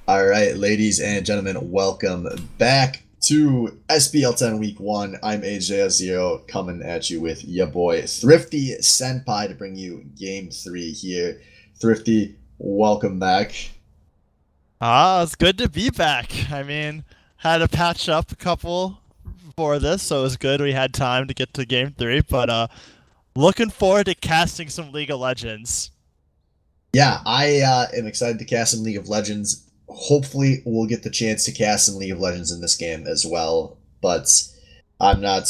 All right, ladies and gentlemen, welcome back to SBL 10 Week 1. I'm AJ0 coming at you with your boy Thrifty Senpai to bring you Game 3 here. Thrifty, welcome back. It's good to be back. Had to patch up a couple for this, so it was good we had time to get to game three, but looking forward to casting some League of Legends. Yeah, I am excited to cast some League of Legends. Hopefully, we'll get the chance to cast some League of Legends in this game as well. But I'm not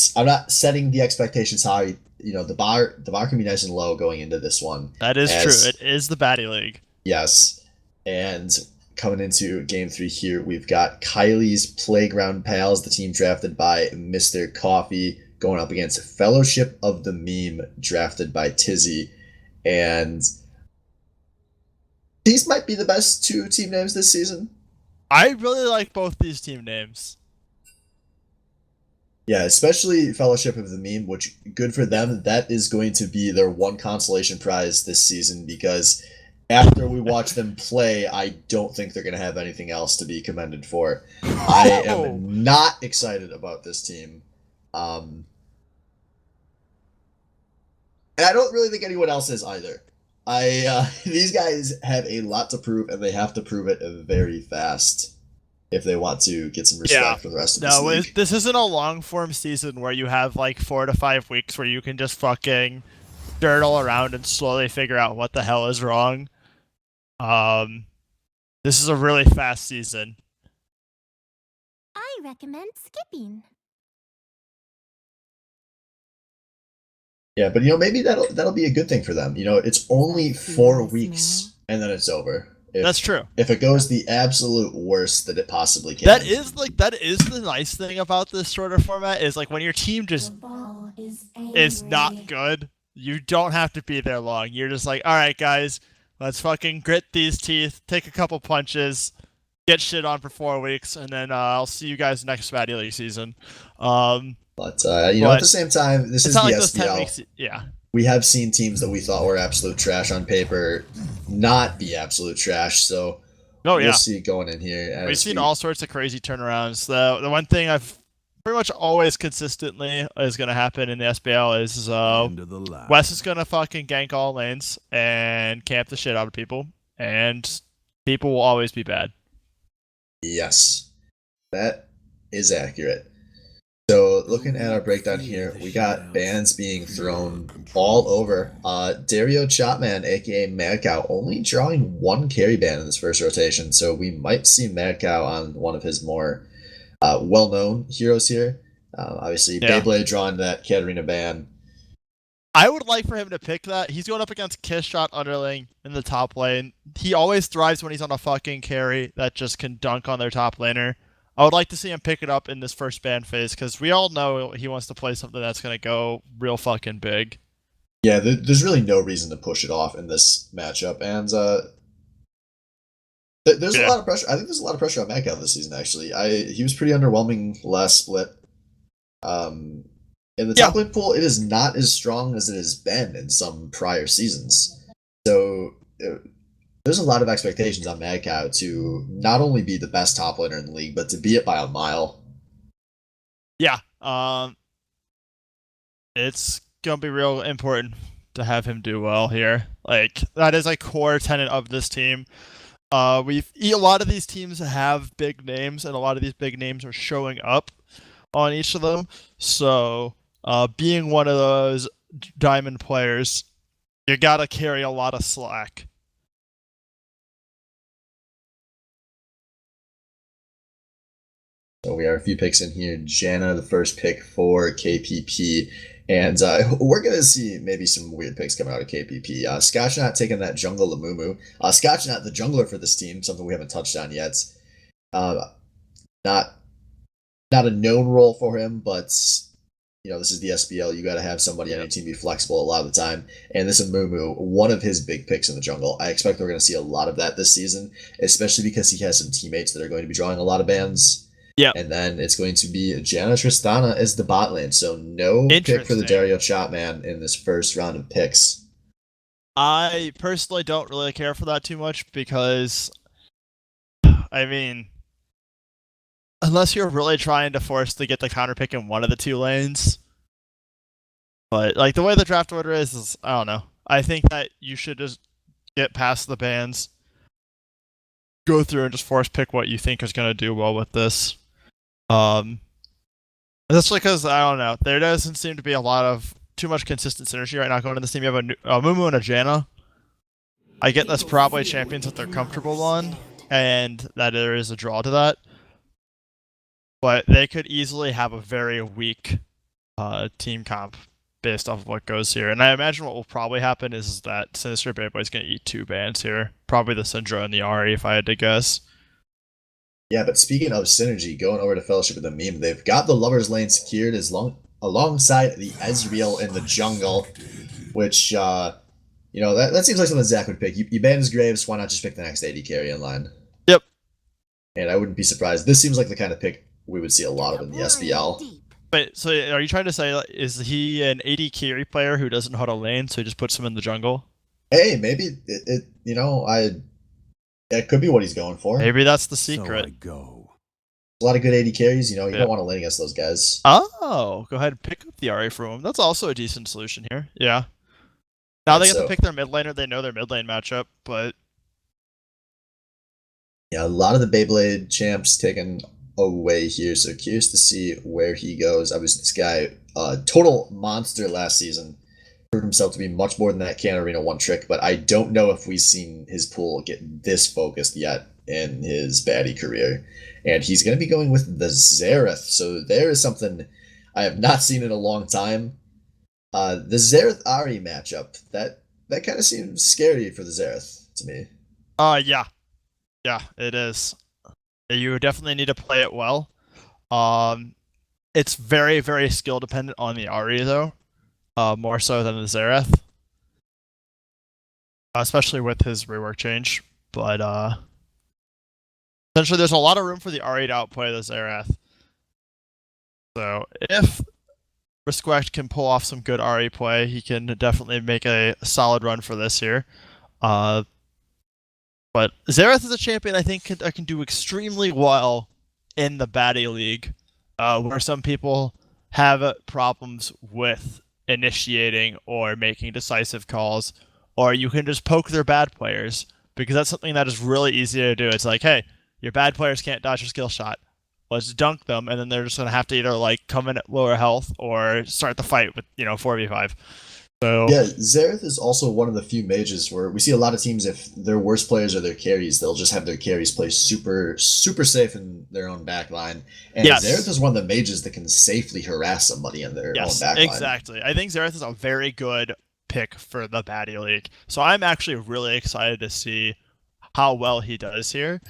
setting the expectations high. The bar can be nice and low going into this one. That is true. As It is the Batty League. Yes. And coming into game 3 here, we've got Kylie's Playground Pals, the team drafted by Mr. Coffee, going up against Fellowship of the Meme, drafted by Tizzy. And these might be the best two team names this season. I really like both these team names. Yeah, especially Fellowship of the Meme, which good for them. That is going to be their one consolation prize this season because after we watch them play, I don't think they're going to have anything else to be commended for. I Oh, am not excited about this team. And I don't really think anyone else is either. These guys have a lot to prove, and they have to prove it very fast if they want to get some yeah. respect from the rest of this No, league. this isn't a long form season where you have like 4 to 5 weeks where you can just fucking dirtle around and slowly figure out what the hell is wrong. Um, this is a really fast season. I recommend skipping. Yeah, but maybe that'll be a good thing for them. It's only 4 weeks and then it's over. That's true. If it goes the absolute worst that it possibly can. That is the nice thing about this sort of format is like when your team just is not good, you don't have to be there long. You're just like, all right, guys, let's fucking grit these teeth, take a couple punches, get shit on for 4 weeks, and then I'll see you guys next Batty League season. But at the But same time, this it's is not the like those 10 SBL. weeks. Yeah. We have seen teams that we thought were absolute trash on paper not be absolute trash. So Oh we'll yeah. see going in here. We've seen all sorts of crazy turnarounds. The one thing I've pretty much always consistently is going to happen in the SBL is Wes is going to fucking gank all lanes and camp the shit out of people, and people will always be bad. Yes, that is accurate. So looking at our breakdown here, we got bans being thrown all over. Dario Chopman, aka Mad Cow, only drawing one carry ban in this first rotation, so we might see Mad Cow on one of his more well-known heroes here. Obviously, Yeah. Beyblade drawing that Katarina ban. I would like for him to pick that. He's going up against Kiss Shot Underling in the top lane. He always thrives when he's on a fucking carry that just can dunk on their top laner. I would like to see him pick it up in this first ban phase because we all know he wants to play something that's going to go real fucking big. Yeah, there's really no reason to push it off in this matchup, and there's a lot of pressure. I think there's a lot of pressure on Mad Cow this season. Actually, he was pretty underwhelming last split. In the top lane pool, it is not as strong as it has been in some prior seasons. So there's a lot of expectations on Mad Cow to not only be the best top laner in the league, but to be it by a mile. Yeah, it's gonna be real important to have him do well here. Like that is a core tenet of this team. A lot of these teams have big names, and a lot of these big names are showing up on each of them. So, being one of those diamond players, you gotta carry a lot of slack. So we have a few picks in here. Janna, the first pick for KPP. And we're going to see maybe some weird picks coming out of KPP. Scotchnut taking that jungle Lamumu. Scotchnut, the jungler for this team, something we haven't touched on yet. Not a known role for him, but this is the SBL. You got to have somebody on your team be flexible a lot of the time. And this is Mumu, one of his big picks in the jungle. I expect we're going to see a lot of that this season, especially because he has some teammates that are going to be drawing a lot of bans. Yeah. And then it's going to be Janna Tristana as the bot lane. So no pick for the Dario Chopman in this first round of picks. I personally don't really care for that too much because I mean, unless you're really trying to force to get the counter pick in one of the two lanes. But like the way the draft order is I don't know. I think that you should just get past the bans, go through and just force pick what you think is going to do well with this. Especially because I don't know, there doesn't seem to be a lot of too much consistent synergy right now going in this team. You have a Mumu and a Janna. I get that's probably champions that they're comfortable on, and that there is a draw to that. But they could easily have a very weak team comp based off of what goes here. And I imagine what will probably happen is that Sinister Beyblade is going to eat two bans here. Probably the Syndra and the Ari, if I had to guess. Yeah, but speaking of synergy, going over to Fellowship with the Meme, they've got the Lover's Lane secured alongside the SBL in the jungle, which, that seems like something Zach would pick. You ban his Graves, why not just pick the next AD carry in line? Yep. And I wouldn't be surprised. This seems like the kind of pick we would see a lot of in the SBL. Wait, so are you trying to say, is he an AD carry player who doesn't know how to lane, so he just puts him in the jungle? Hey, maybe it could be what he's going for. Maybe that's the secret. So I go. A lot of good AD carries, you don't want to lane against those guys. Oh, go ahead and pick up the Ari from him. That's also a decent solution here. Yeah. Now they get to pick their mid laner. They know their mid lane matchup, but yeah, a lot of the Beyblade champs taken away here. So curious to see where he goes. Obviously, this guy, total monster last season, proved himself to be much more than that Can Arena one trick. But I don't know if we've seen his pool get this focused yet in his baddie career. And he's going to be going with the Xerath. So there is something I have not seen in a long time. The Xerath Ari matchup, that kind of seems scary for the Xerath to me. Yeah. Yeah, it is. You definitely need to play it well. It's very, very skill dependent on the Ari though, more so than the Xerath, especially with his rework change. But essentially, there's a lot of room for the Ari to outplay the Xerath. So if Risquect can pull off some good Ari play, he can definitely make a solid run for this year. But Xerath is a champion I think can do extremely well in the baddie league, where some people have problems with initiating or making decisive calls, or you can just poke their bad players, because that's something that is really easy to do. It's like, hey, your bad players can't dodge a skill shot. Let's dunk them, and then they're just going to have to either come in at lower health or start the fight with 4v5. So yeah, Xerath is also one of the few mages where we see a lot of teams, if their worst players are their carries, they'll just have their carries play super, super safe in their own backline. And yes, Xerath is one of the mages that can safely harass somebody in their own backline. Exactly. I think Xerath is a very good pick for the baddie league. So I'm actually really excited to see how well he does here.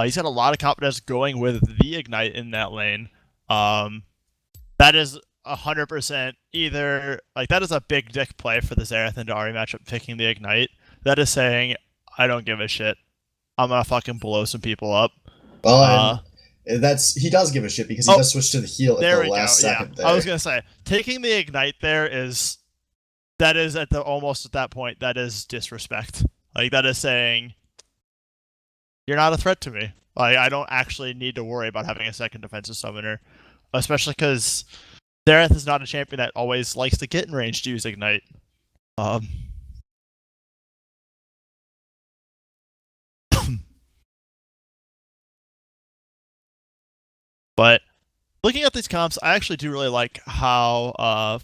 He's got a lot of confidence going with the Ignite in that lane. That is 100% either that is a big dick play for the Xerath and Ari matchup, picking the Ignite. That is saying, I don't give a shit. I'm gonna fucking blow some people up. Well, he does give a shit because he does switch to the heal at the last second. There. I was gonna say, taking the Ignite there is almost at that point, that is disrespect. That is saying, you're not a threat to me. I don't actually need to worry about having a second defensive summoner, especially because Xerath is not a champion that always likes to get in range to use Ignite. But looking at these comps, I actually do really like how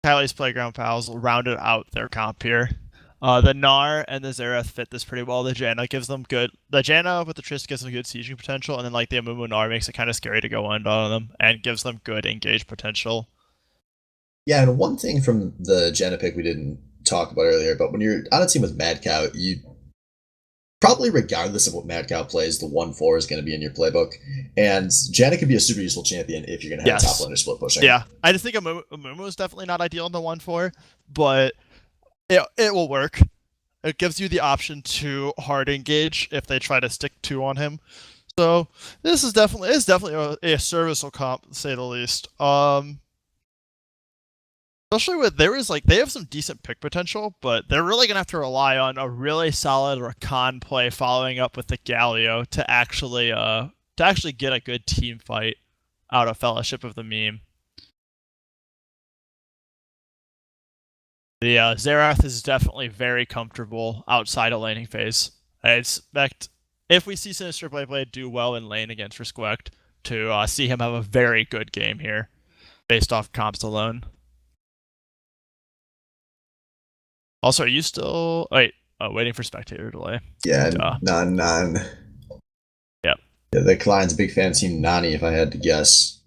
Kylie's Playground Pals rounded out their comp here. The Gnar and the Xerath fit this pretty well. The Janna gives them good. The Janna with the Trist gives them good sieging potential, and then the Amumu Gnar makes it kind of scary to go in on them and gives them good engage potential. Yeah, and one thing from the Janna pick we didn't talk about earlier, but when you're on a team with Mad Cow, you probably, regardless of what Mad Cow plays, the 1-4 is going to be in your playbook, and Janna can be a super useful champion if you're going to have top laner split pushing. Yeah, I just think Amumu is definitely not ideal in the 1-4, but it will work. It gives you the option to hard engage if they try to stick 2 on him. So this is definitely a serviceable comp, to say the least. Especially with they have some decent pick potential, but they're really gonna have to rely on a really solid Rakan play following up with the Galio to actually get a good team fight out of Fellowship of the Meme. The Xerath is definitely very comfortable outside of laning phase. I expect if we see Sinister Blade do well in lane against Risquect, to see him have a very good game here, based off comps alone. Also, are you still waiting for spectator delay? Yeah, none. Yep. Yeah, the client's a big fan of Team Nani, if I had to guess.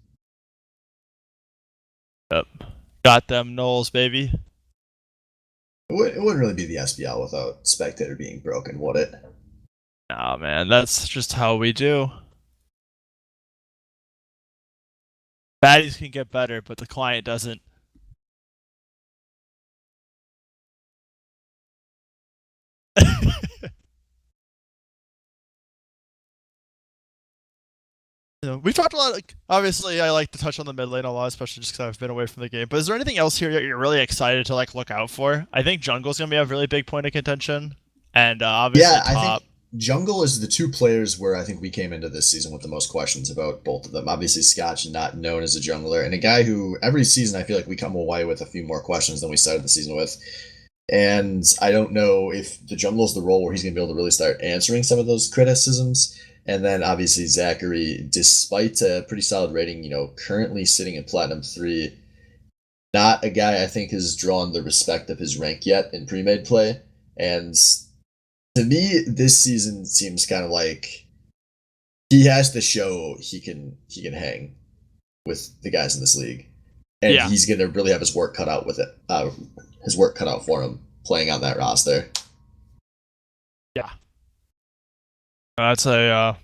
Yep. Got them Knowles, baby. It wouldn't really be the SBL without spectator being broken, would it? Nah, man, that's just how we do. Baddies can get better, but the client doesn't. We've talked a lot. Obviously, I like to touch on the mid lane a lot, especially just because I've been away from the game. But is there anything else here that you're really excited to look out for? I think jungle's gonna be a really big point of contention, and obviously top. I think jungle is the two players where I think we came into this season with the most questions about both of them. Obviously, Scotch not known as a jungler, and a guy who every season I feel like we come away with a few more questions than we started the season with. And I don't know if the jungle is the role where he's going to be able to really start answering some of those criticisms. And then obviously Zachary, despite a pretty solid rating, currently sitting at Platinum 3, not a guy I think has drawn the respect of his rank yet in pre-made play. And to me, this season seems kind of like he has to show he can hang with the guys in this league. And he's going to really have his work cut out with it. His work cut out for him playing on that roster. Yeah. That's it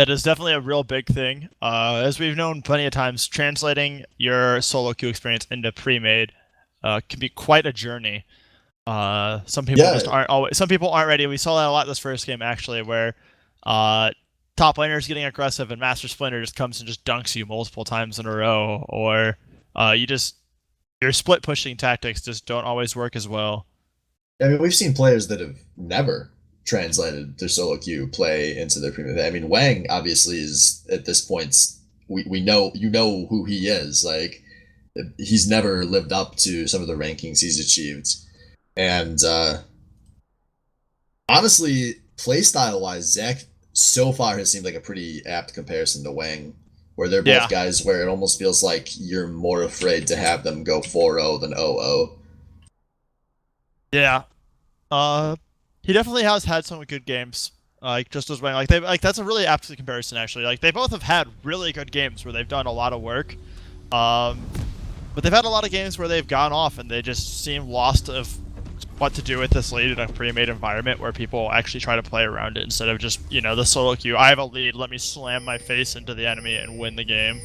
is definitely a real big thing. As we've known plenty of times, translating your solo queue experience into pre-made can be quite a journey. Some people just aren't always. Some people aren't ready. We saw that a lot this first game actually, where top laners getting aggressive and Master Splinter just comes and just dunks you multiple times in a row, or your split pushing tactics just don't always work as well. I mean, we've seen players that have never translated their solo queue play into their premium. I mean, Wang obviously is at this point. We know who he is. Like, he's never lived up to some of the rankings he's achieved, and honestly, playstyle wise, Zach so far has seemed like a pretty apt comparison to Wang, where they're both guys where it almost feels like you're more afraid to have them go 4-0 than 0-0. Yeah. He definitely has had some good games. Just as Wang, that's a really apt comparison actually. Like, they both have had really good games where they've done a lot of work. But they've had a lot of games where they've gone off and they just seem lost of what to do with this lead in a pre-made environment where people actually try to play around it instead of just, the solo queue. I have a lead, let me slam my face into the enemy and win the game.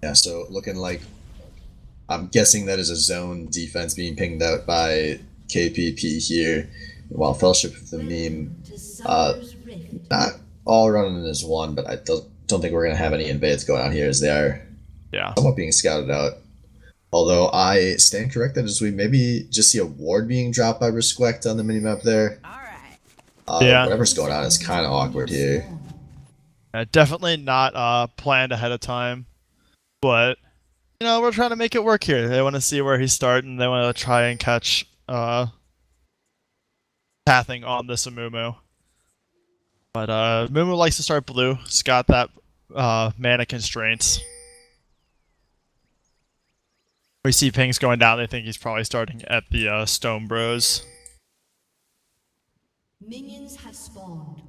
Yeah, so looking like, I'm guessing that is a zone defense being pinged out by KPP here, while Fellowship of the Meme, not all running as one, but I don't think we're going to have any invades going on here as they are somewhat being scouted out. Although I stand corrected as we maybe just see a ward being dropped by Risquect on the minimap there. Whatever's going on is kind of awkward here. Definitely not planned ahead of time, but we're trying to make it work here. They want to see where he's starting. They want to try and catch pathing on this Amumu. But Amumu likes to start blue. He's got that mana constraints. We see pings going down. They think he's probably starting at the Stone Bros. Minions have spawned.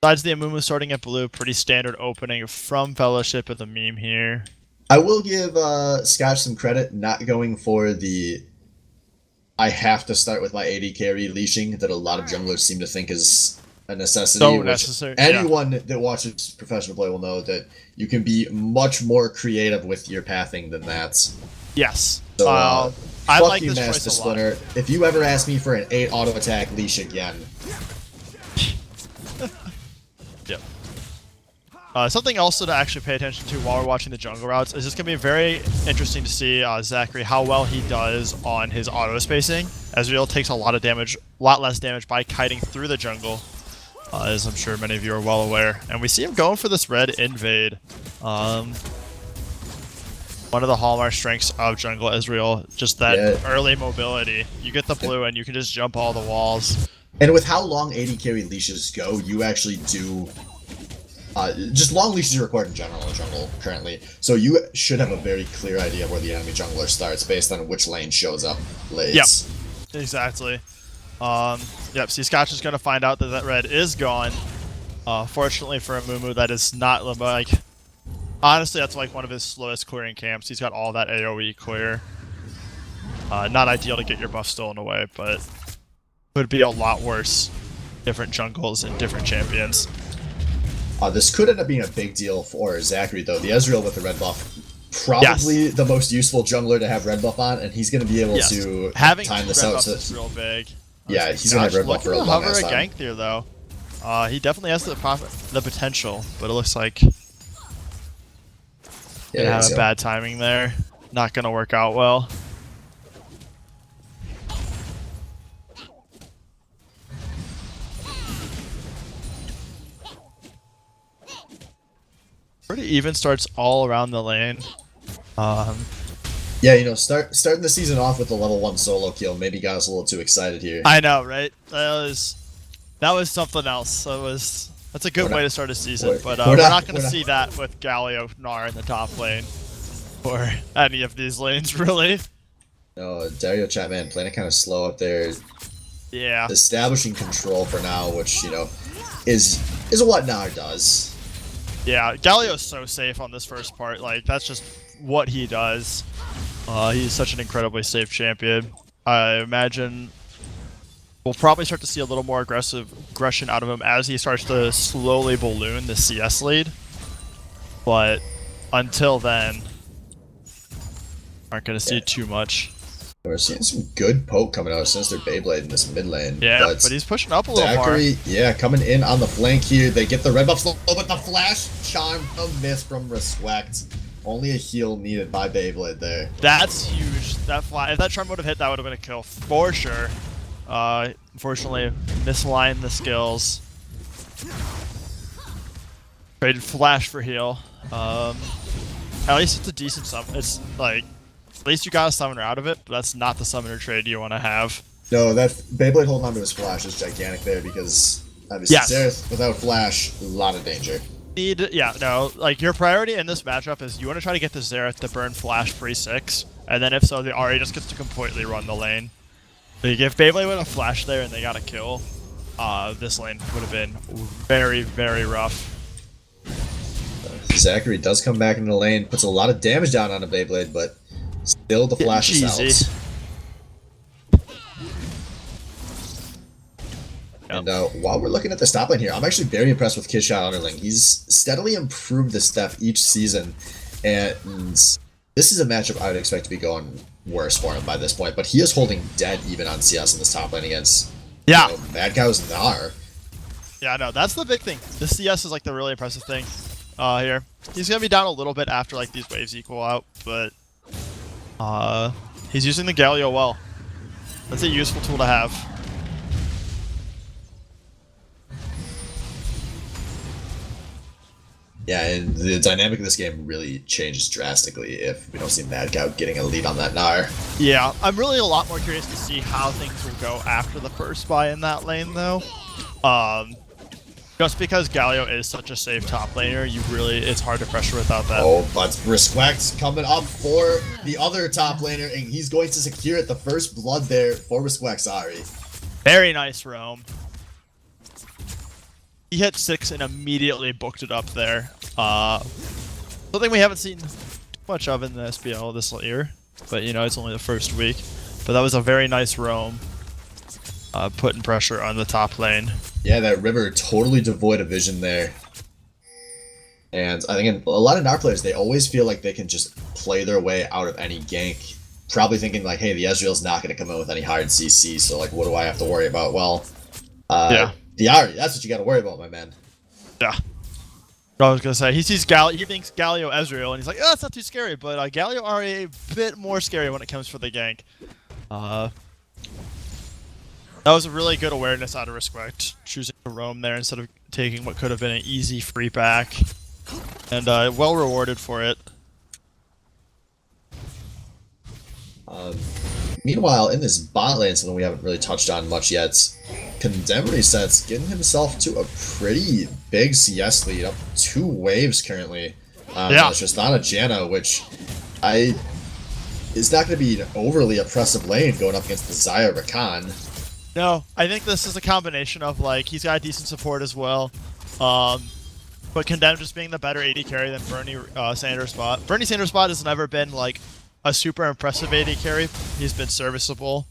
Besides the Amumu starting at blue, pretty standard opening from Fellowship of the Meme here. I will give Scotch some credit, not going for the I have to start with my AD carry leashing that a lot of junglers seem to think is a necessity. So necessary. Anyone that watches professional play will know that you can be much more creative with your pathing than that. Yes. So, I like you, this Master choice a Splinter. lot. If you ever ask me for an 8 auto attack leash again. Yep. Something also to actually pay attention to while we're watching the jungle routes is just going to be very interesting to see Zachary how well he does on his auto spacing. Ezreal takes a lot less damage by kiting through the jungle, as I'm sure many of you are well aware. And we see him going for this red invade. One of the hallmark strengths of jungle Ezreal, just that early mobility. You get the blue and you can just jump all the walls. And with how long AD carry leashes go, you actually do... just long leashes are required in general in jungle currently, so you should have a very clear idea of where the enemy jungler starts based on which lane shows up late. Yep, exactly. Yep, see, Scotch is going to find out that that red is gone. Fortunately for Amumu, that is not, like, honestly, that's like one of his slowest clearing camps. He's got all that AoE clear. Not ideal to get your buff stolen away, but would be a lot worse. Different jungles and different champions. This could end up being a big deal for Zachary, though. The Ezreal with the red buff, probably the most useful jungler to have red buff on, and he's going to be able to time this out. So is real big. Yeah, he's going to have red buff for a long ass time. Gank here, though. He definitely has the potential, but it looks like gonna have a bad timing there. Not going to work out well. Pretty even starts all around the lane. Yeah, you know, starting the season off with a level 1 solo kill maybe got us a little too excited here. I know, right? That was something else. That's a good way to start a season, but we're not going to see that with Galio Gnar in the top lane or any of these lanes, really. No, Dario Chatman playing it kind of slow up there. Yeah. Establishing control for now, which, you know, is what Gnar does. Yeah, Galio's so safe on this first part. Like, that's just what he does. He's such an incredibly safe champion. I imagine we'll probably start to see a little more aggression out of him as he starts to slowly balloon the CS lead. But until then, aren't going to see too much. We're seeing some good poke coming out of Sinister Beyblade in this mid lane. Yeah, but he's pushing up a little more. Yeah, coming in on the flank here. They get the red buff slow, but the flash charm, a miss from Respect. Only a heal needed by Beyblade there. That's huge. If that charm would have hit, that would have been a kill for sure. Unfortunately, misaligned the skills. Traded flash for heal. At least it's a decent summon. It's like, at least you got a summoner out of it, but that's not the summoner trade you want to have. No, that Beyblade holding onto his flash is gigantic there because obviously Xerath without flash, a lot of danger. Like your priority in this matchup is you want to try to get the Xerath to burn flash free 6, and then if so, the Ahri just gets to completely run the lane. Like if Beyblade would have flash there and they got a kill, this lane would have been very, very rough. Zachary does come back into the lane, puts a lot of damage down on a Beyblade, but still the flash is out. And while we're looking at the top lane here, I'm actually very impressed with Kishot Underling. He's steadily improved this stuff each season, and this is a matchup I would expect to be going worse for him by this point, but he is holding dead even on CS in this top lane against Mad Cow's Gnar. Yeah, no, that's the big thing. The CS is like the really impressive thing here. He's going to be down a little bit after like these waves equal out, but he's using the Galio well. That's a useful tool to have. Yeah, and the dynamic of this game really changes drastically if we don't see Mad Cow getting a lead on that Gnar. Yeah, I'm really a lot more curious to see how things will go after the first buy in that lane, though. Just because Galio is such a safe top laner, it's hard to pressure without that. Oh, but Respect coming up for the other top laner, and he's going to secure it. The first blood there for Respect's Ahri. Very nice roam. He hit 6 and immediately booked it up there. Something we haven't seen too much of in the SBL this year, but you know, it's only the first week. But that was a very nice roam, putting pressure on the top lane. Yeah, that river totally devoid of vision there. And I think a lot of Gnar players, they always feel like they can just play their way out of any gank. Probably thinking like, hey, the Ezreal's not going to come in with any hard CC, so like, what do I have to worry about? Well, the Ahri, that's what you got to worry about, my man. Yeah. I was gonna say he sees Gal. He thinks Galio Ezreal, and he's like, "Oh, that's not too scary." But Galio are a bit more scary when it comes for the gank. That was a really good awareness out of Respect, choosing to roam there instead of taking what could have been an easy free back, and well rewarded for it. Meanwhile, in this bot lane, something we haven't really touched on much yet, Condemned Set's getting himself to a pretty big CS lead, up 2 waves currently. Yeah. It's just not a Janna, which is not going to be an overly oppressive lane going up against the Xayah Rakan. No, I think this is a combination of like he's got decent support as well, but Condemned just being the better AD carry than Bernie Sanders bot. Bernie Sanders bot has never been like a super impressive AD carry. He's been serviceable.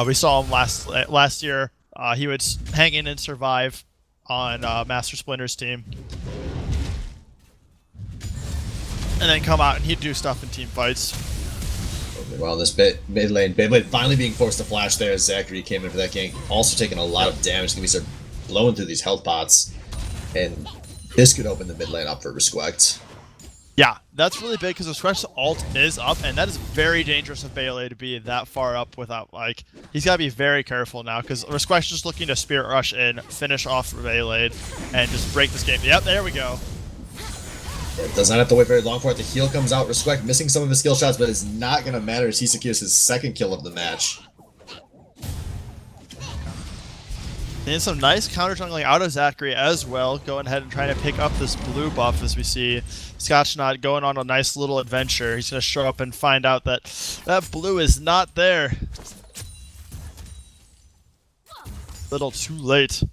We saw him last year. He would hang in and survive on Master Splinter's team, and then come out and he'd do stuff in team fights. Well, this mid lane, Beyblade finally being forced to flash there as Zachary came in for that gank. Also taking a lot of damage. Gonna be start blowing through these health pots, and this could open the mid lane up for Respect. Yeah, that's really big because Respect's ult is up, and that is very dangerous of Beyblade to be that far up without, like, he's got to be very careful now because Respect's just looking to Spirit Rush in, finish off Beyblade, and just break this game. Yep, there we go. It does not have to wait very long for it. The heal comes out. Respect missing some of his skill shots, but it's not going to matter as he secures his 2nd kill of the match. And some nice counter jungling out of Zachary as well, going ahead and trying to pick up this blue buff as we see Scotchnot going on a nice little adventure. He's going to show up and find out that that blue is not there. Little too late.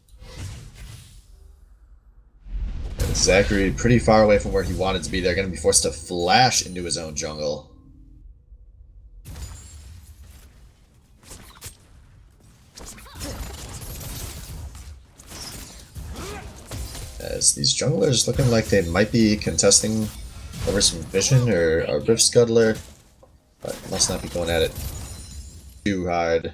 And Zachary pretty far away from where he wanted to be. They're going to be forced to flash into his own jungle. As these junglers looking like they might be contesting over some vision or a Rift Scuttler, but must not be going at it too hard.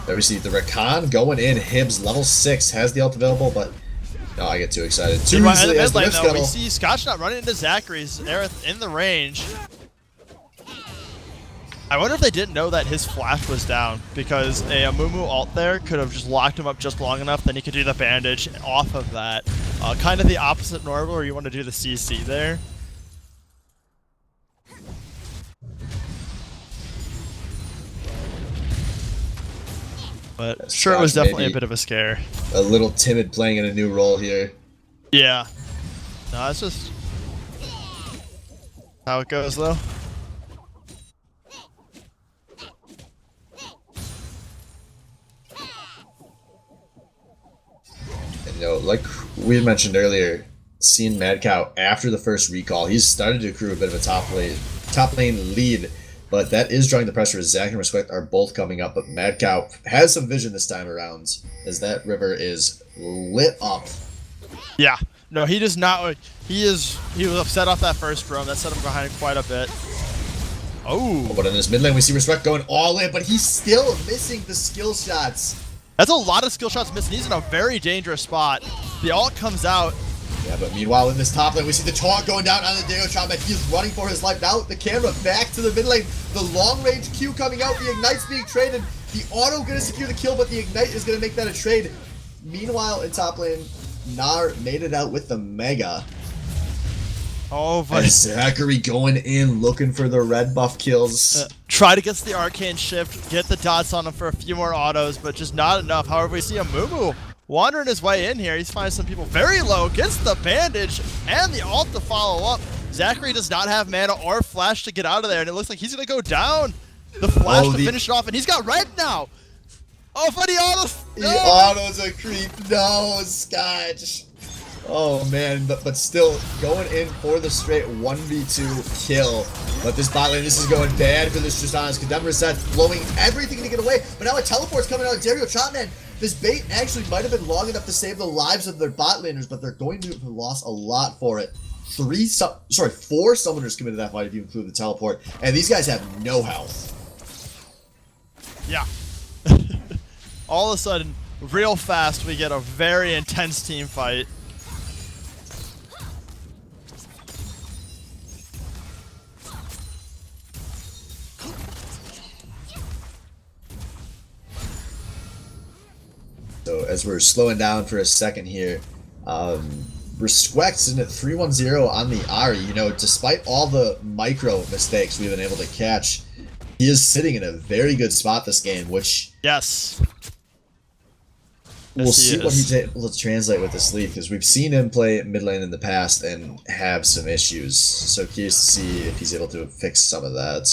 There we see the Rakan going in. Hibs level 6 has the ult available, but no, I get too excited. Too easily as the Rift Scuttle. We see Scotchnot running into Zachary's Aerith in the range. I wonder if they didn't know that his flash was down, because a Amumu ult there could have just locked him up just long enough, then he could do the bandage off of that. Kind of the opposite normal where you want to do the CC there. But sure, it was definitely a bit of a scare. A little timid playing in a new role here. Yeah. No, it's just how it goes though. You know, like we had mentioned earlier, seeing Mad Cow after the first recall, he's started to accrue a bit of a top lane lead, but that is drawing the pressure as Zach and Respect are both coming up, but Mad Cow has some vision this time around as that river is lit up. Yeah, no, he does not. He was upset off that first roam. That set him behind quite a bit. Oh, But in this mid lane, we see Respect going all in, but he's still missing the skill shots. that's a lot of skill shots missing. He's in a very dangerous spot. The ult comes out. Yeah, but meanwhile in this top lane, we see the taunt going down on the Dario Chombat. He's running for his life. Now the camera back to the mid lane. The long range Q coming out. The Ignite's being traded. The auto going to secure the kill, but the Ignite is going to make that a trade. Meanwhile in top lane, Nar made it out with the Mega. Oh, but And Zachary going in, looking for the red buff kills. try to get the arcane shift, get the dots on him for a few more autos, but just not enough. However, we see a Mumu wandering his way in here. He's finding some people very low, gets the bandage and the ult to follow up. Zachary does not have mana or flash to get out of there, and it looks like he's gonna go down. The flash to finish it off, and he's got red now. Oh, but he autos. He autos a creep. No, Scotch. Oh man, but still going in for the straight 1v2 kill. But this bot lane, this is going bad for this Tristana's Condemned Set, blowing everything to get away. But now a teleport's coming out of Dario Chotman. This bait actually might have been long enough to save the lives of their bot laners, but they're going to have lost a lot for it. 4 summoners committed that fight if you include the teleport, and these guys have no health. Yeah. all of a sudden, real fast, we get a very intense team fight. So as we're slowing down for a second here, Respect's in at 3-1-0 on the Ari. You know, despite all the micro mistakes we've been able to catch, he is sitting in a very good spot this game, which Yes. we'll Yes, he see what is. he's able to translate with this lead, because we've seen him play mid lane in the past and have some issues. So curious to see if he's able to fix some of that.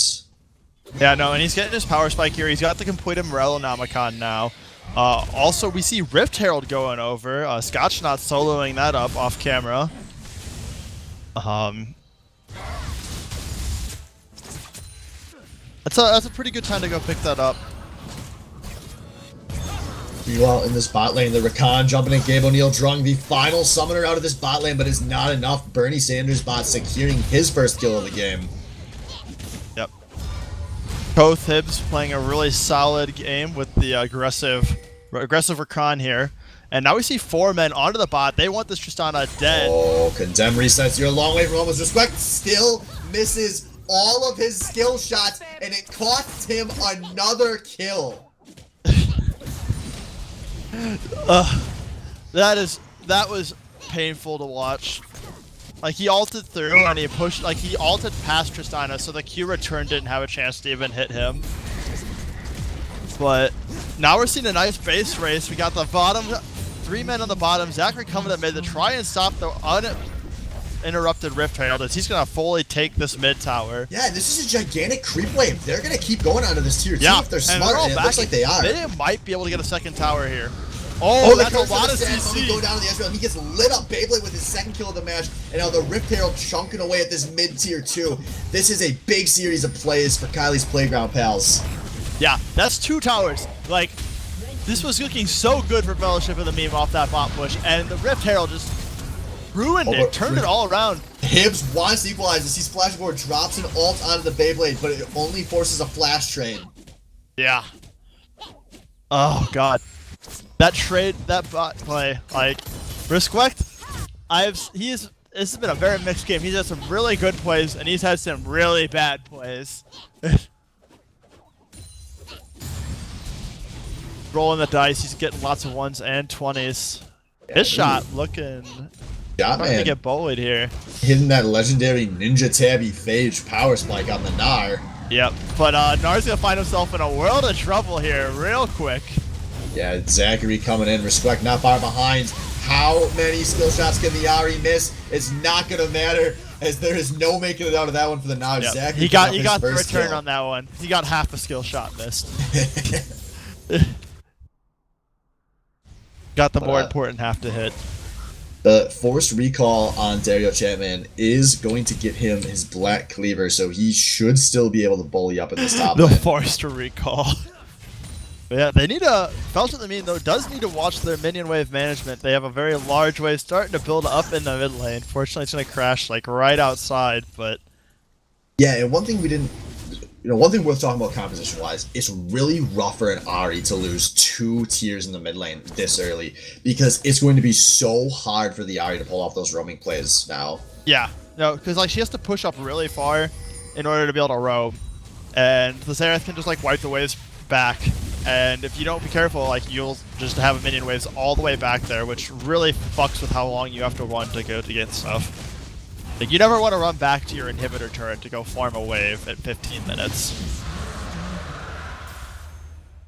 Yeah, no, and he's getting his power spike here. He's got the complete Morellonomicon now. Also, we see Rift Herald going over. Scotch not soloing that up off camera. That's a pretty good time to go pick that up. Meanwhile, in this bot lane, the Rakan jumping in. Gabe O'Neill drawing the final summoner out of this bot lane, but is not enough. Bernie Sanders bot securing his first kill of the game. Yep. Both Hibs playing a really solid game with the aggressive Rakan here. And now we see 4 men onto the bot. They want this Tristana dead. Oh, Condemn resets. You're a long way from almost. Respect still misses all of his skill shots, and it costs him another kill. That was painful to watch. Like, he ulted through and he pushed, like, he ulted past Tristana, so the Q return didn't have a chance to even hit him. But now we're seeing a nice base race. We got the bottom, 3 men on the bottom. Zachary coming to mid to try and stop the uninterrupted Rift Herald, as he's going to fully take this mid tower. Yeah, this is a gigantic creep wave. They're going to keep going onto this tier 2 Yeah, if they're and smart, all and it back. looks like they are. They might be able to get a second tower here. Oh, that's a lot of CC. Go down to the SBL. He gets lit up. Beyblade with his second kill of the match, and now the Rift Herald chunking away at this mid tier 2. This is a big series of plays for Kylie's Playground pals. Yeah, that's 2 towers. Like, this was looking so good for Fellowship of the Meme off that bot push, and the Rift Herald just ruined it, turned it all around. Hibbs wants to equalize this. He's flashing forward, drops an ult onto the Beyblade, but it only forces a flash trade. Yeah. Oh, God. That trade, that bot play, like, Respect, this has been a very mixed game. He's had some really good plays, and he's had some really bad plays. Rolling the dice, he's getting lots of 1s and 20s. His shot looking... Yeah, trying to get bullied here. Hitting that legendary Ninja Tabby Phage power spike on the Gnar. Yep, but Gnar's gonna find himself in a world of trouble here real quick. Yeah, Zachary coming in. Respect not far behind. How many skill shots can the Ari miss? It's not gonna matter, as there is no making it out of that one for the Gnar. Yep. Zachary He got the first return kill. on that one. He got half a skill shot missed. Got the more important half to hit. The forced recall on Dario Chapman is going to get him his black cleaver, so he should still be able to bully up in this top The lane. forced recall. But yeah, they need to. Fellowship of the Meme, though, does need to watch their minion wave management. They have a very large wave starting to build up in the mid lane. Fortunately, it's going to crash like right outside, but. Yeah, and one thing we didn't... one thing worth talking about composition-wise, it's really rough for an Ahri to lose 2 tiers in the mid lane this early, because it's going to be so hard for the Ahri to pull off those roaming plays now. Yeah, no, because like she has to push up really far in order to be able to roam, and the Xerath can just like wipe the waves back, and if you don't be careful, like you'll just have minion waves all the way back there, which really fucks with how long you have to run to go to get stuff. Like, you never want to run back to your inhibitor turret to go farm a wave at 15 minutes.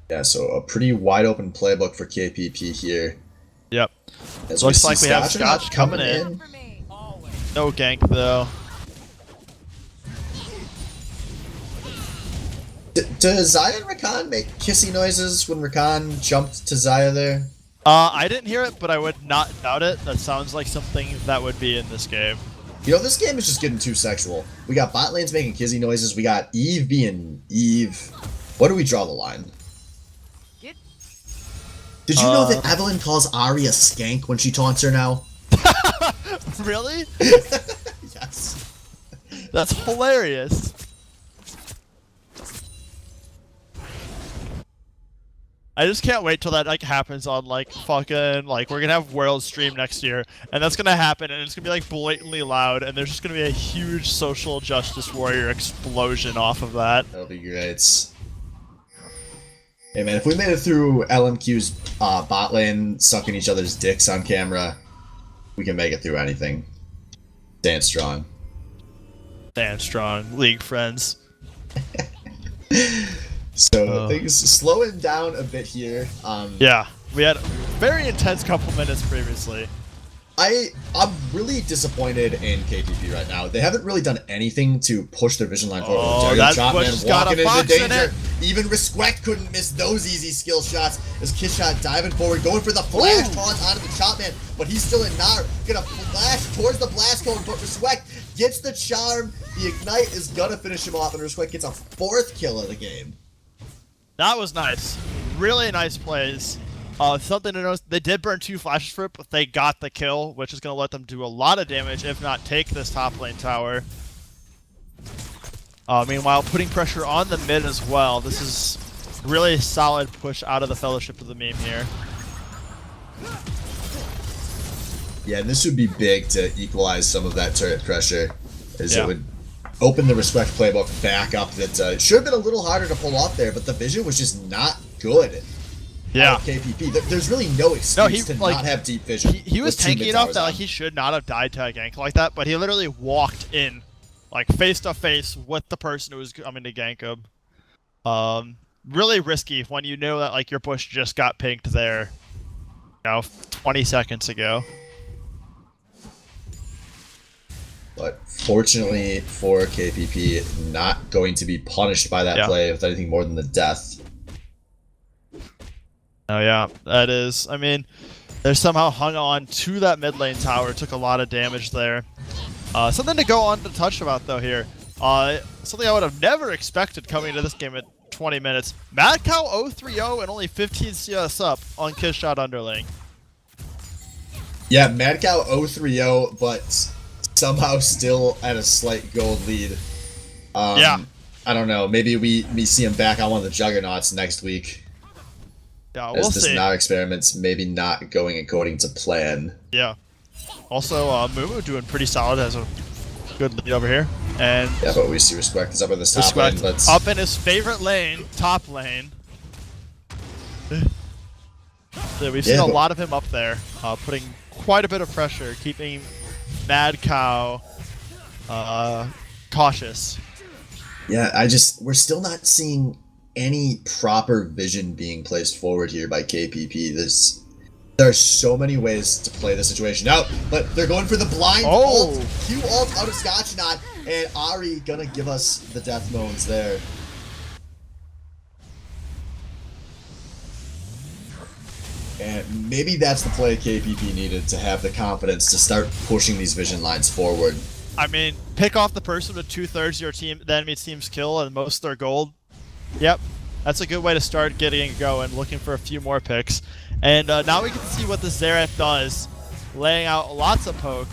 Yeah, so a pretty wide open playbook for KPP here. Yep. As Looks see like we have Scotch Scotch coming in. No gank though. Does Zaya and Rakan make kissy noises when Rakan jumped to Zaya there? I didn't hear it, but I would not doubt it. That sounds like something that would be in this game. You know, this game is just getting too sexual. We got bot lanes making kizzy noises. We got Eve being Eve. Where do we draw the line? Did you know that Evelyn calls Ari a skank when she taunts her now? Really? Yes. That's hilarious. I just can't wait till that like happens on like fucking like we're gonna have World Stream next year, and that's gonna happen, and it's gonna be like blatantly loud, and there's just gonna be a huge social justice warrior explosion off of that. That'll be great. Hey man, if we made it through LMQ's bot lane sucking each other's dicks on camera, we can make it through anything. Stand strong. Stand strong, League friends. So things slowing down a bit here. Yeah, we had a very intense couple minutes previously. I'm really disappointed in KPP right now. They haven't really done anything to push their vision line forward. Oh, that Bush has got a fox in it. Even Respect couldn't miss those easy skill shots as Kishot diving forward, going for the flash taunt onto the Chopman, but he's still in Nar. Gonna flash towards the blast cone, but Respect gets the charm. The Ignite is gonna finish him off, and Respect gets a 4th kill of the game. That was nice. Really nice plays. Something to notice, they did burn 2 flashes for it, but they got the kill, which is going to let them do a lot of damage, if not take this top lane tower. Meanwhile, putting pressure on the mid as well. This is really a solid push out of the Fellowship of the Meme here. Yeah, and this would be big to equalize some of that turret pressure, as it would open the Respect playbook back up. That should have been a little harder to pull off there, but the vision was just not good. Yeah. KPP. There's really no excuse to not have deep vision. He was tanky enough that like he should not have died to a gank like that, but he literally walked in, like face to face with the person who was coming to gank him. Really risky when you know that like your push just got pinked there, 20 seconds ago. But fortunately for KPP, not going to be punished by that play with anything more than the death. Oh yeah, that is. I mean, they somehow hung on to that mid lane tower, took a lot of damage there. Something to go on to touch about though here. Something I would have never expected coming into this game at 20 minutes. Mad Cow 0-3-0 and only 15 CS up on Kishot underling. Yeah, Mad Cow 0-3-0, but somehow still at a slight gold lead. I don't know. Maybe we see him back on one of the Juggernauts next week. Yeah, we'll as this see. Not experiments maybe not going according to plan. Yeah. Also, Mumu doing pretty solid, has a good lead over here. And yeah, but we see Respect is up in this top lane. Up in his favorite lane, top lane. So we've seen a lot of him up there, putting quite a bit of pressure, keeping Mad Cow cautious. Yeah, we're still not seeing any proper vision being placed forward here by KPP. There are so many ways to play the situation out, but they're going for the blind ult, Q ult out of Scotchknot, and Ari gonna give us the death moans there. And maybe that's the play KPP needed to have the confidence to start pushing these vision lines forward. I mean, pick off the person with 2/3 of your team, the enemy team's kill and most of their gold. Yep, that's a good way to start getting it going, looking for a few more picks. And now we can see what the Xerath does, laying out lots of poke.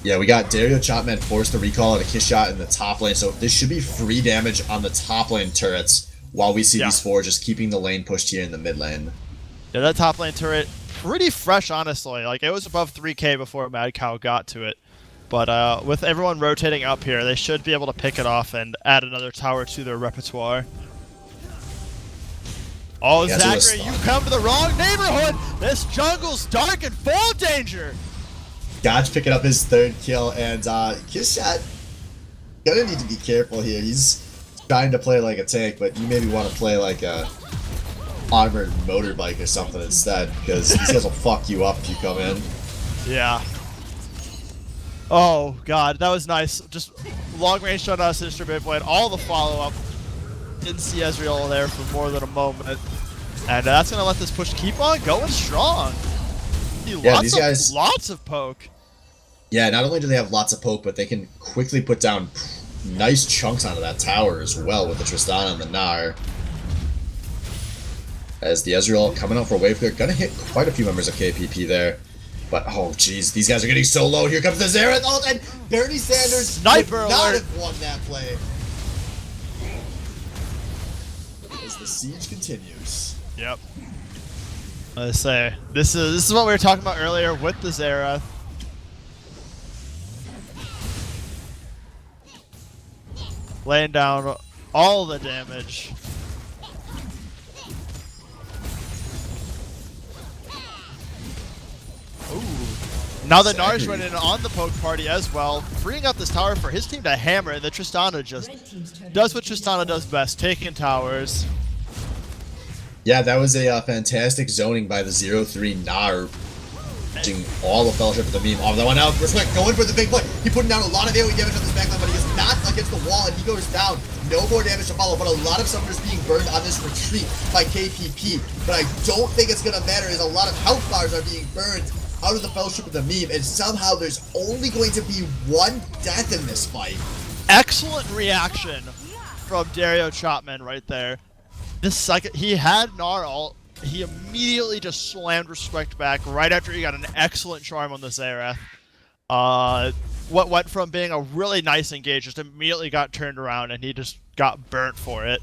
Yeah, we got Dario Chopman forced to recall at a kiss shot in the top lane, so this should be free damage on the top lane turrets while we see these four just keeping the lane pushed here in the mid lane. Yeah, that top lane turret, pretty fresh, honestly. Like, it was above 3k before Mad Cow got to it. But with everyone rotating up here, they should be able to pick it off and add another tower to their repertoire. Oh, Zachary, you come to the wrong neighborhood! This jungle's dark and full of danger! Gotch picking up his 3rd kill, and Kishot gonna need to be careful here. He's trying to play like a tank, but you maybe want to play like a armored motorbike or something instead, because these guys will fuck you up if you come in. Yeah. Oh god, that was nice. Just long range shot out of Sinister Beyblade, all the follow-up. Didn't see Ezreal there for more than a moment. And that's going to let this push keep on going strong. Yeah, these guys... Lots of poke. Yeah, not only do they have lots of poke, but they can quickly put down nice chunks onto that tower as well with the Tristana and the Gnar. As the Ezreal coming out for a wave, they're going to hit quite a few members of KPP there. But, oh jeez, these guys are getting so low. Here comes the Xerath ult, and Bernie Sanders would not have won that play. As the siege continues. Yep. Let's say this is what we were talking about earlier with the Xerath. Laying down all the damage. Ooh. Now the Nar's went in on the poke party as well, freeing up this tower for his team to hammer, and the Tristana just does what Tristana does best, taking towers. Yeah, that was a fantastic zoning by the 0-3 Nar. All of Fellowship of the Meme off that one out. Respect going for the big play. He putting down a lot of AoE damage on this backline, but he is knocked against the wall and he goes down. No more damage to follow, but a lot of summoners being burned on this retreat by KPP. But I don't think it's gonna matter as a lot of health bars are being burned out of the Fellowship of the Meme, and somehow there's only going to be one death in this fight. Excellent reaction from Dario Chapman right there. This second, he had Gnar ult. He immediately just slammed Respect back right after he got an excellent charm on the Xerath. What went from being a really nice engage just immediately got turned around and he just got burnt for it.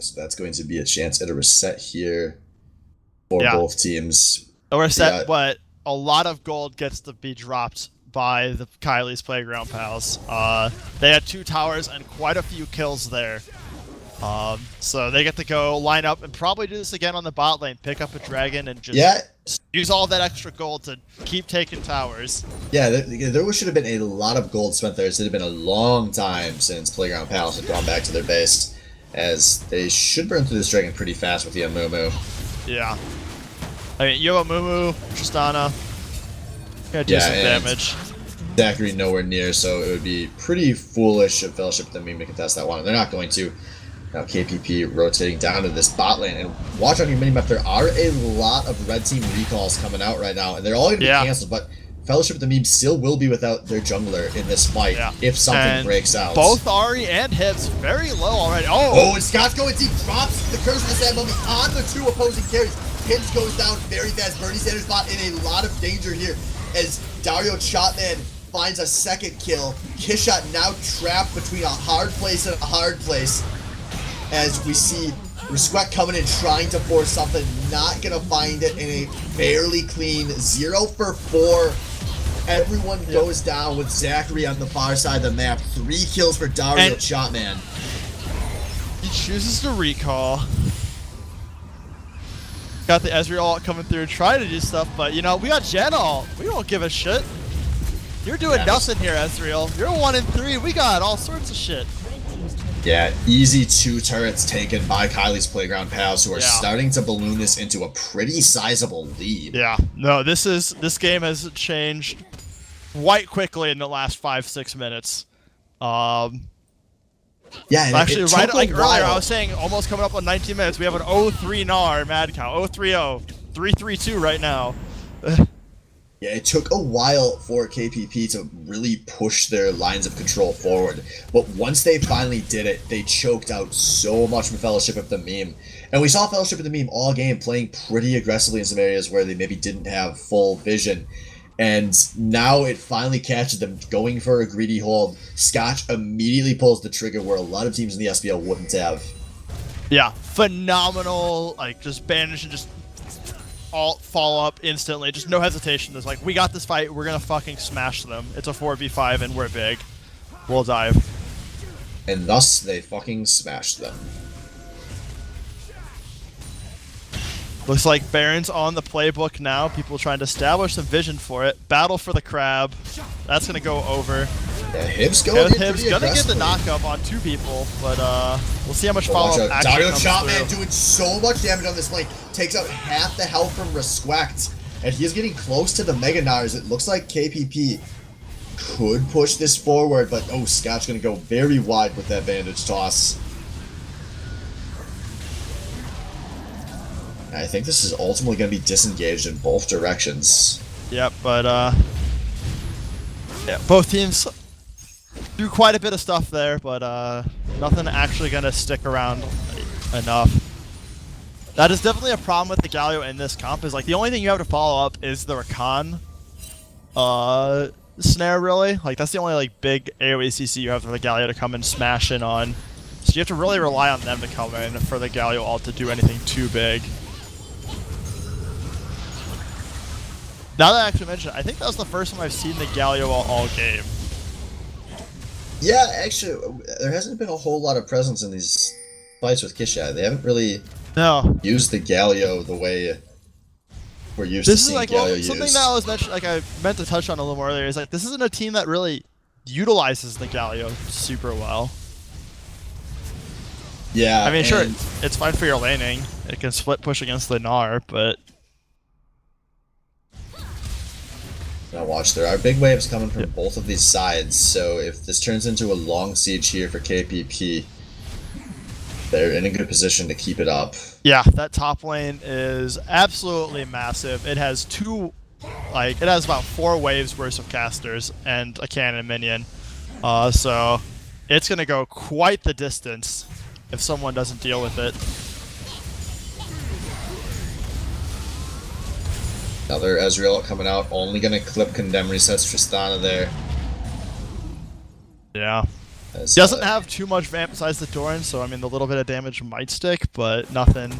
So that's going to be a chance at a reset here for both teams. A reset, but a lot of gold gets to be dropped by the Kylie's Playground pals. They had 2 towers and quite a few kills there. So they get to go line up and probably do this again on the bot lane, pick up a dragon and just use all that extra gold to keep taking towers. Yeah, there should have been a lot of gold spent there. It had been a long time since Playground Palace had gone back to their base, as they should burn through this dragon pretty fast with the Amumu. Yeah. I mean, you have Amumu, Tristana. Gotta do some damage. Zachary nowhere near, so it would be pretty foolish of Fellowship of the Meme to contest that one, and they're not going to. Now KPP rotating down to this bot lane, and watch on your minimap, there are a lot of red team recalls coming out right now, and they're all going to be canceled, but Fellowship of the Meme still will be without their jungler in this fight if something breaks out. Both Ahri and Hips very low already. Oh, and Scott's going deep, drops the Curse of the Sand Mummy on the 2 opposing carries. Hips goes down very fast. Bernie Sanders bot in a lot of danger here as Dario Chapman finds a second kill. Kishot now trapped between a hard place and a hard place as we see Respect coming in trying to force something, not gonna find it in a barely clean 0 for 4. Everyone goes down with Zachary on the far side of the map. 3 kills for Dario Chapman. He chooses to recall. Got the Ezreal ult coming through, trying to do stuff, but you know, we got Jen ult. We don't give a shit. You're doing nothing here, Ezreal. You're 1 in 3. We got all sorts of shit. Yeah, easy 2 turrets taken by Kylie's Playground pals, who are starting to balloon this into a pretty sizable lead. Yeah, no, this game has changed quite quickly in the last 5-6 minutes. Yeah, and actually, right like earlier, I was saying almost coming up on 19 minutes. We have an 0-3 Gnar mad cow, 0-3-0, 3-3-2 right now. Yeah, it took a while for KPP to really push their lines of control forward, but once they finally did it, they choked out so much from Fellowship of the Meme. And we saw Fellowship of the Meme all game playing pretty aggressively in some areas where they maybe didn't have full vision. And now it finally catches them going for a greedy hold. Scotch immediately pulls the trigger where a lot of teams in the SBL wouldn't have. Yeah, phenomenal, like just banish and just alt follow up instantly, just no hesitation. There's like, we got this fight, we're gonna fucking smash them. It's a 4v5 and we're big. We'll dive. And thus they fucking smashed them. Looks like Baron's on the playbook now. People trying to establish some vision for it. Battle for the crab. That's gonna go over. Yeah, Hibs going in Hibs gonna get the knockup on 2 people, but we'll see how much follow-up action Dario comes Chapman through. doing so much damage on this flank. Takes out half the health from Respect. And he is getting close to the Mega Nars. It looks like KPP could push this forward, but Scott's gonna go very wide with that bandage toss. I think this is ultimately going to be disengaged in both directions. Yep, but yeah, both teams do quite a bit of stuff there, but nothing actually going to stick around enough. That is definitely a problem with the Galio in this comp, is like the only thing you have to follow up is the Rakan. snare, really. Like, that's the only, like, big AoE CC you have for the Galio to come and smash in on. So you have to really rely on them to come in for the Galio ult to do anything too big. Now that I actually mentioned it, I think that was the first time I've seen the Galio ult all game. Yeah, actually, there hasn't been a whole lot of presence in these fights with Kisha. They haven't really used the Galio the way we're used to seeing Galio used. Something that I was mentioning, like I meant to touch on a little more earlier, is like this isn't a team that really utilizes the Galio super well. Yeah, I mean, sure, it's fine for your laning. It can split push against the Gnar, but... Now watch, there are big waves coming from both of these sides, so if this turns into a long siege here for KPP, they're in a good position to keep it up. Yeah, that top lane is absolutely massive. It has it has about 4 waves worth of casters and a cannon minion. So it's going to go quite the distance if someone doesn't deal with it. Another Ezreal coming out, only going to clip Condemn resets Tristana there. Yeah. Doesn't have too much vamp besides the Doran, so I mean the little bit of damage might stick, but nothing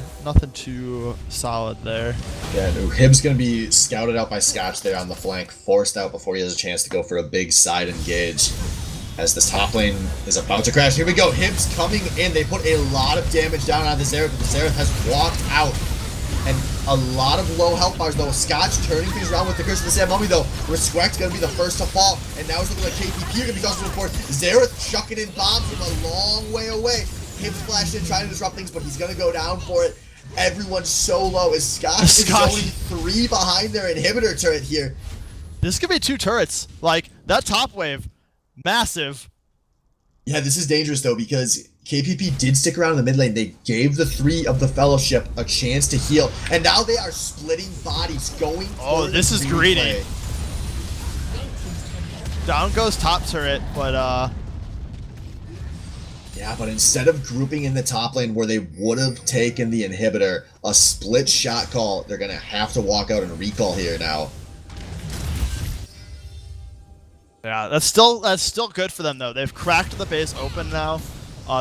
too solid there. Yeah, no, Hib's going to be scouted out by Scotch there on the flank, forced out before he has a chance to go for a big side engage. As this top lane is about to crash. Here we go, Hib's coming in. They put a lot of damage down on the Xerath, but the Xerath has walked out. And a lot of low health bars though. Scotch turning things around with the Curse of the Sand Mummy though. Respect's gonna be the first to fall. And now it's looking like KPP are gonna be tossed to the board. Xerath chucking in bombs from a long way away. Hib's flashed in trying to disrupt things, but he's gonna go down for it. Everyone's so low as Scotch is going 3 behind their inhibitor turret here. This could be 2 turrets. Like, that top wave, massive. Yeah, this is dangerous though because KPP did stick around in the mid lane. They gave the 3 of the Fellowship a chance to heal, and now they are splitting bodies, going for this is greedy. Down goes top turret, but yeah, but instead of grouping in the top lane where they would have taken the inhibitor, a split shot call, they're gonna have to walk out and recall here now. Yeah, that's still good for them though. They've cracked the base open now.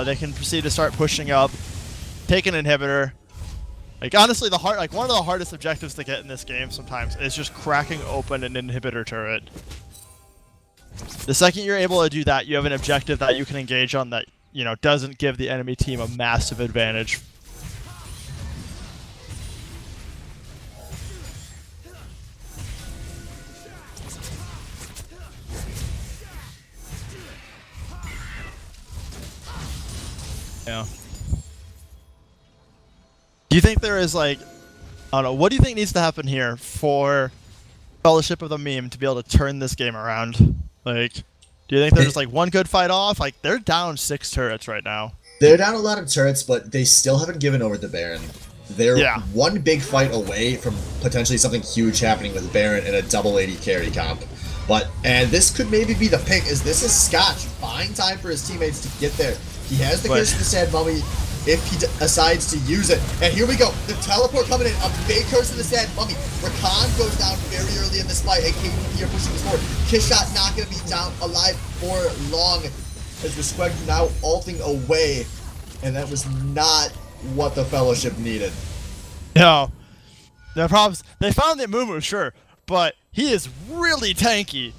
They can proceed to start pushing up, take an inhibitor. Like honestly, one of the hardest objectives to get in this game sometimes is just cracking open an inhibitor turret. The second you're able to do that, you have an objective that you can engage on that, you know, doesn't give the enemy team a massive advantage. Yeah. Do you think there is like, I don't know, what do you think needs to happen here for Fellowship of the Meme to be able to turn this game around? Like, do you think there's like one good fight off? Like, they're down 6 turrets right now. They're down a lot of turrets, but they still haven't given over to Baron. They're one big fight away from potentially something huge happening with Baron in a double 80 carry comp. And this could maybe be the pick, as this is Scotch buying time for his teammates to get there. He has the Curse of the Sand Mummy if he decides to use it. And here we go, the teleport coming in, a big Curse of the Sand Mummy. Rakan goes down very early in this fight, and KPP are pushing this forward. Kishot not going to be down alive for long, as Respect now ulting away, and that was not what the Fellowship needed. No. The problems, they found the Mumu, sure, but he is really tanky.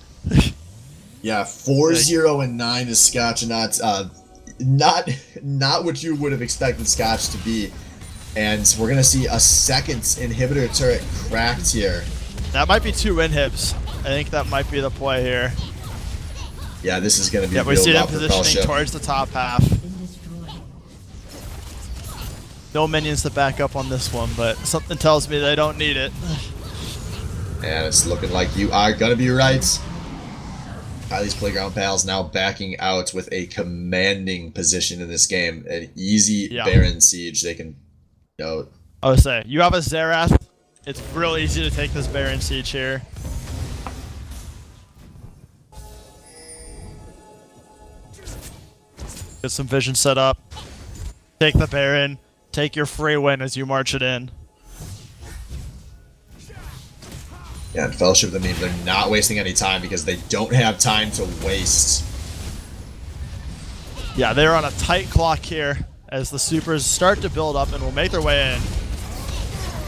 Yeah, 4-0 and 9 is Scotch, not what you would have expected Scotch to be. And we're gonna see a second inhibitor turret cracked here. That might be 2 inhibs. I think that might be the play here. Yeah, this is gonna be we see them positioning towards the top half. No minions to back up on this one, but something tells me they don't need it. And it's looking like you are gonna be right. Kylie's Playground Pals now backing out with a commanding position in this game. An easy Baron siege. They can, you know. I would say, you have a Xerath. It's real easy to take this Baron siege here. Get some vision set up. Take the Baron. Take your free win as you march it in. Yeah, and Fellowship, that means they're not wasting any time because they don't have time to waste. Yeah, they're on a tight clock here as the supers start to build up and will make their way in.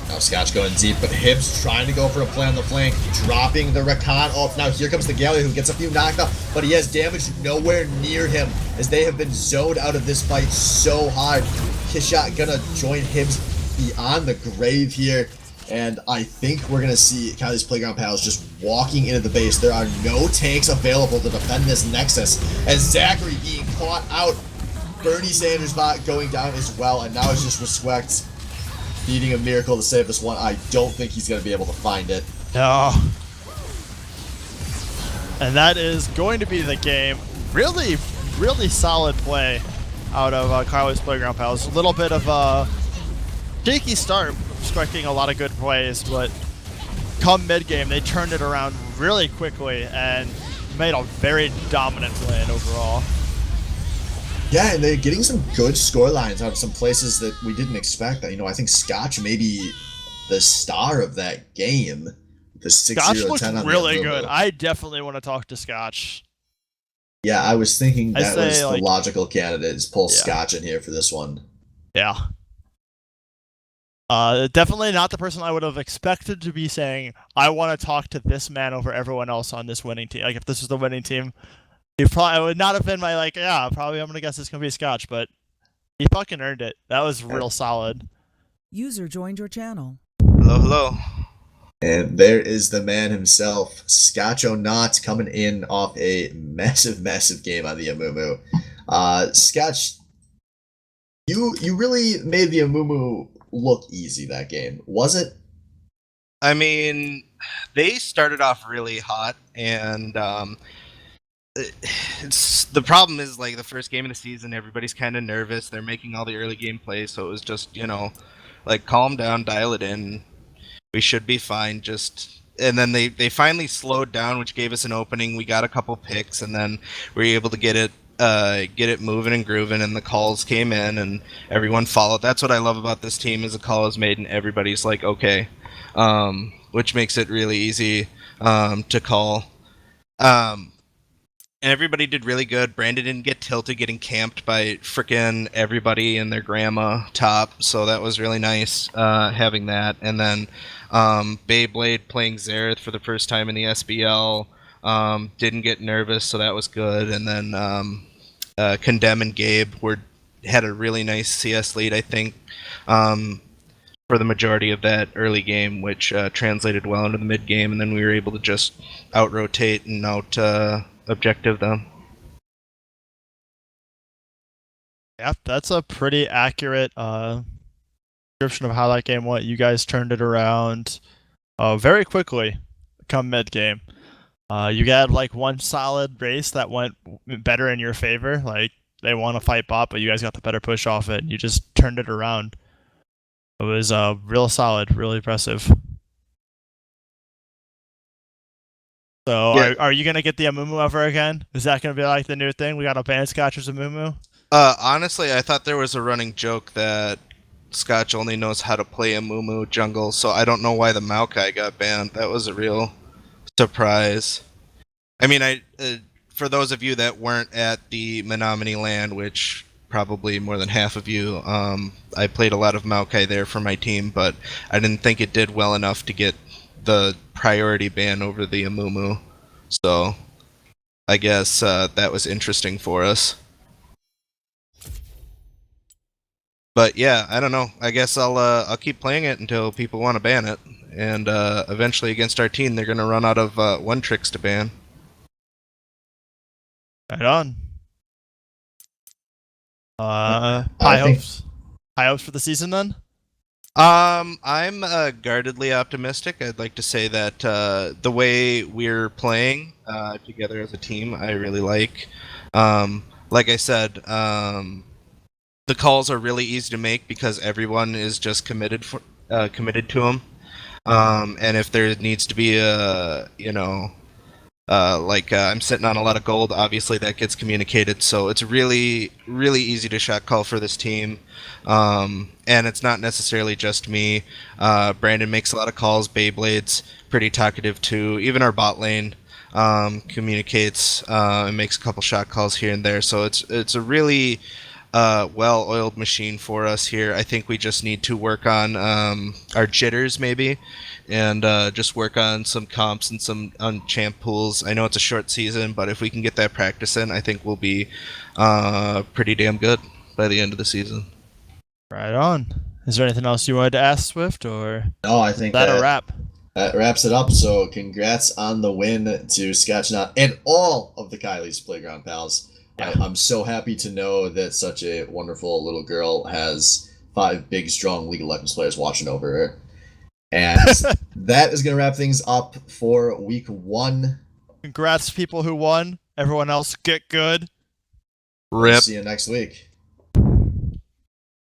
Now Scotch going deep, but Hibbs trying to go for a play on the flank, dropping the Rakan off. Now here comes the Galio, who gets a few knocked off, but he has damage nowhere near him as they have been zoned out of this fight so hard. Kishot gonna join Hibbs beyond the grave here, and I think we're gonna see Kylie's Playground Pals just walking into the base. There are no tanks available to defend this Nexus, as Zachary being caught out. Bernie Sanders bot going down as well, and now it's just Respect needing a miracle to save this one. I don't think he's going to be able to find it. No. And that is going to be the game. Really, really solid play out of Carly's Playground Pals. A little bit of a shaky start, expecting a lot of good plays, but come mid-game, they turned it around really quickly and made a very dominant win overall. Yeah, and they're getting some good score lines out of some places that we didn't expect. You know, I think Scotch may be the star of that game. The 6-0-10 Scotch looked on really the good. I definitely want to talk to Scotch. Yeah, I was thinking that was the like, logical candidate, is pull yeah. Scotch in here for this one. Yeah. Definitely not the person I would have expected to be saying, I want to talk to this man over everyone else on this winning team. Like, if this was the winning team, he probably would not have been my, like, yeah, probably I'm going to guess it's going to be Scotch, but he fucking earned it. That was real solid. User joined your channel. Hello, hello. And there is the man himself, Scotch O'Naught, coming in off a massive, massive game on the Amumu. Scotch, you really made the Amumu look easy that game, was it? I mean, they started off really hot, and it's the problem is, like, the first game of the season, everybody's kind of nervous. They're making all the early game plays, so it was just, you know, like, calm down, dial it in. We should be fine. And then they finally slowed down, which gave us an opening. We got a couple picks, and then we were able to get it moving and grooving, and the calls came in, and everyone followed. That's what I love about this team, is a call is made, and everybody's like, okay, which makes it really easy to call. And everybody did really good. Brandon didn't get tilted getting camped by frickin' everybody and their grandma top, so that was really nice having that. And then Beyblade playing Xerath for the first time in the SBL didn't get nervous, so that was good. And then Condemn and Gabe had a really nice CS lead, I think, for the majority of that early game, which translated well into the mid game, and then we were able to just out-rotate and objective them. Yeah, that's a pretty accurate description of how that game went. You guys turned it around very quickly come mid-game. You had like one solid race that went better in your favor. Like, they want to fight bot, but you guys got the better push off it, and you just turned it around. It was real solid, really impressive. So, yeah. are you going to get the Amumu ever again? Is that going to be like the new thing? We got a ban Scotch as Amumu? Honestly, I thought there was a running joke that Scotch only knows how to play Amumu jungle, so I don't know why the Maokai got banned. That was a real surprise. I mean, for those of you that weren't at the Menominee LAN, which probably more than half of you, I played a lot of Maokai there for my team, but I didn't think it did well enough to get the priority ban over the Amumu. So I guess that was interesting for us. But yeah, I don't know. I guess I'll keep playing it until people want to ban it, and eventually against our team, they're gonna run out of one tricks to ban. Right on. High hopes for the season then? I'm guardedly optimistic. I'd like to say that the way we're playing together as a team, I really like. Like I said, the calls are really easy to make because everyone is just committed to them. And if there needs to be a I'm sitting on a lot of gold. Obviously, that gets communicated, so it's really, really easy to shot call for this team. And it's not necessarily just me. Brandon makes a lot of calls. Beyblade's pretty talkative too. Even our bot lane communicates and makes a couple shot calls here and there. So it's a really well-oiled machine for us here. I think we just need to work on our jitters maybe, and just work on some comps and some on champ pools. I know it's a short season, but if we can get that practice in, I think we'll be pretty damn good by the end of the season. Right on. Is there anything else you wanted to ask, Swift, or No, I think is that a wrap? that wraps it up. So congrats on the win to Sketchnaut and all of the Kylie's Playground pals. Yeah. I'm so happy to know that such a wonderful little girl has 5 big, strong League of Legends players watching over her. And that is going to wrap things up for week 1. Congrats, people who won. Everyone else, get good. We'll Rip. see you next week.